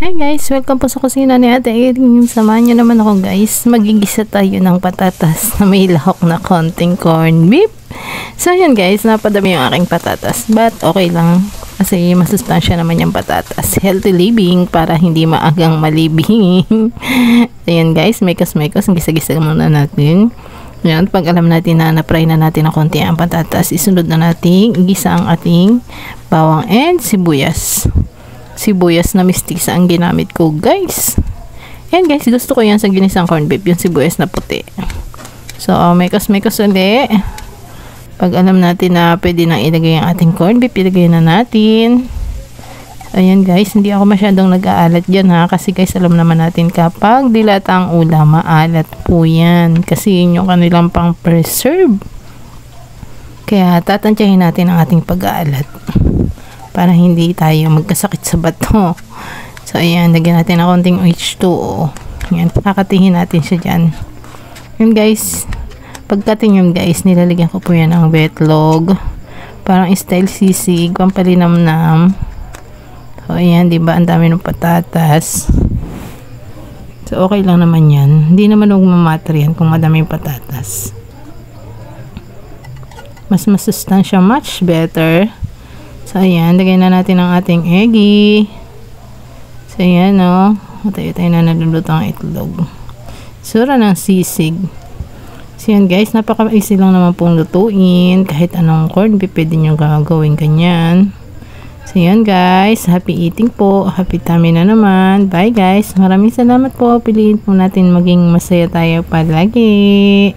Hi guys, welcome po sa kusina ni Ate Erin. Samahan nyo naman ako guys. Magigisa tayo ng patatas na may lahok na konting corn beef. So yun guys, napadami yung aking patatas. But okay lang kasi masustansya naman yung patatas. Healthy living para hindi maagang malibing. So yun guys, mekos-mekos. Gisa-gisa muna natin. Yan, pag alam natin na na-fry na natin ng konti ang patatas, isunod na natin igisa ang ating bawang and sibuyas. Sibuyas na mistisa ang ginamit ko guys. And guys, gusto ko yan sa ginisang corn beef, yung sibuyas na puti. So mekos-mekos ulit. Pag alam natin na pwede nang ilagay ang ating corn beef, ilagay na natin. Ayan guys, hindi ako masyadong nag-aalat dyan ha, kasi guys alam naman natin kapag dilata ang ulam, maalat po yan, kasi yun yung kanilang pang preserve. Kaya tatantyahin natin ang ating pag-aalat para hindi tayo magkasakit sa bato. So ayan, lagyan natin ng konting H2O. Ayan, pakakatihin natin siya dyan. Yun guys, pagkating yun guys, nilalagyan ko po yan ng betlog, parang style sisig, pampalinamnam. So ayan, diba ang dami ng patatas. So okay lang naman yan, hindi naman magmamatter yan kung madaming patatas. Mas masustansya, much better. So ayan, lagay na natin ang ating eggy. So ayan o, tayo na naluluto ang itlog. Sura ng sisig. So yan guys, napaka-easy lang naman pong lutuin. Kahit anong corn beef pwede nyo gagawin ganyan. So yan guys, happy eating po. Happy tummy na naman. Bye guys, maraming salamat po. Piliin po natin maging masaya tayo palagi.